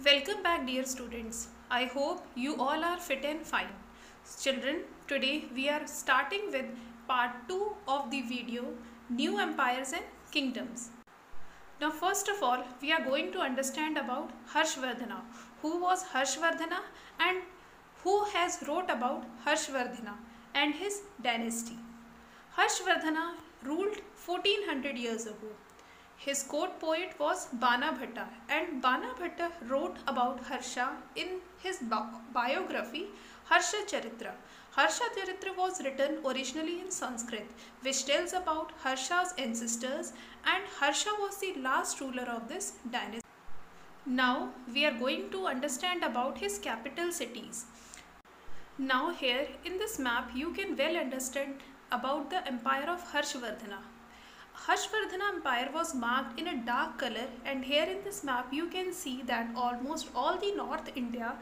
Welcome back, dear students. I hope you all are fit and fine. Children, today we are starting with part 2 of the video New Empires and Kingdoms. Now first of all, we are going to understand about Harshvardhana. Who was Harshvardhana and who has wrote about Harshvardhana and his dynasty. Harshvardhana ruled 1400 years ago. His court poet was Bana Bhatta, and Bana Bhatta wrote about Harsha in his biography Harsha Charitra. Harsha Charitra was written originally in Sanskrit, which tells about Harsha's ancestors, and Harsha was the last ruler of this dynasty. Now we are going to understand about his capital cities. Now here in this map you can well understand about the empire of Harshvardhana. Harshvardhana Empire was marked in a dark color, and here in this map you can see that almost all the North India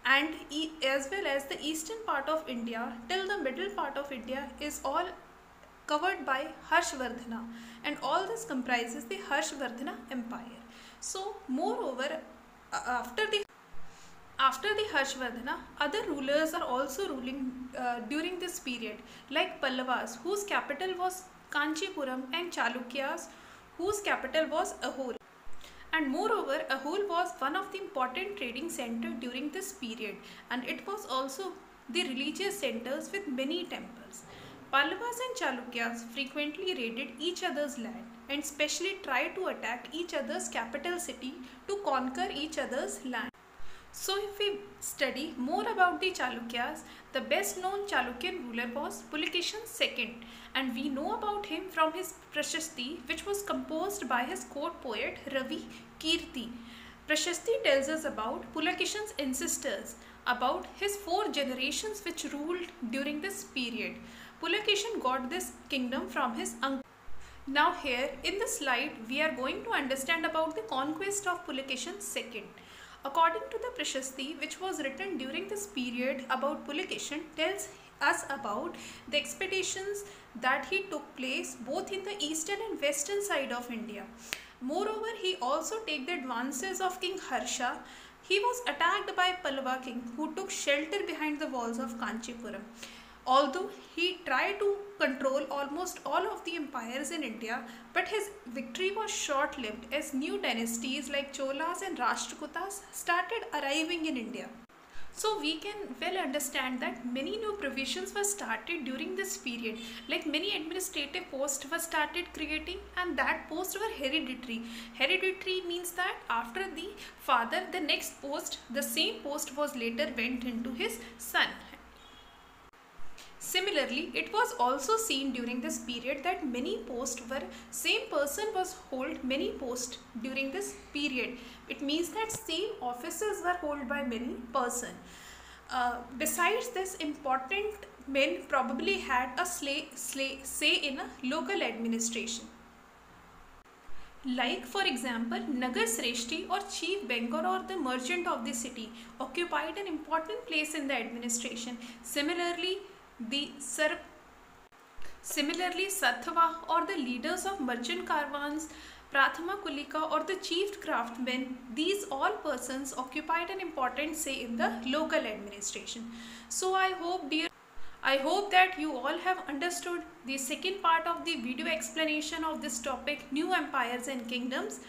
and as well as the eastern part of India till the middle part of India is all covered by Harshvardhana, and all this comprises the Harshvardhana Empire. So moreover, after the Harshvardhana, other rulers are also ruling during this period, like Pallavas, whose capital was Kanchipuram, and Chalukyas, whose capital was Ahul. And moreover, Ahul was one of the important trading centers during this period, and it was also the religious centers with many temples. Pallavas and Chalukyas frequently raided each other's land and specially tried to attack each other's capital city to conquer each other's land. So if we study more about the Chalukyas, the best known Chalukyan ruler was Pulikeshin II, and we know about him from his Prashasti, which was composed by his court poet Ravi Kirti. Prashasti tells us about Pulikeshin's ancestors, about his 4 generations which ruled during this period. Pulikeshin got this kingdom from his uncle. Now here in the slide we are going to understand about the conquest of Pulikeshin II. According to the Prashasti, which was written during this period about Pulikeshin, tells us about the expeditions that he took place both in the eastern and western side of India. Moreover, he also took the advances of King Harsha. He was attacked by Pallava king, who took shelter behind the walls of Kanchipuram. Although he tried to control almost all of the empires in India, but his victory was short-lived as new dynasties like Cholas and Rashtrakutas started arriving in India. So we can well understand that many new provisions were started during this period, like many administrative posts were started creating, and that posts were hereditary. Hereditary means that after the father, the next post, the same post was later went into his son. Similarly, it was also seen during this period that many posts were same person was hold many posts during this period. It means that same offices were held by many person. Besides this, important men probably had a say in a local administration. Like for example, Nagar Sreshti or chief banker or the merchant of the city occupied an important place in the administration. Similarly, Sattva or the leaders of merchant caravans, Prathama Kulika or the chief craftsmen, these all persons occupied an important say in the local administration. So I hope that you all have understood the second part of the video explanation of this topic, New Empires and Kingdoms.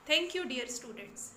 Thank you, dear students.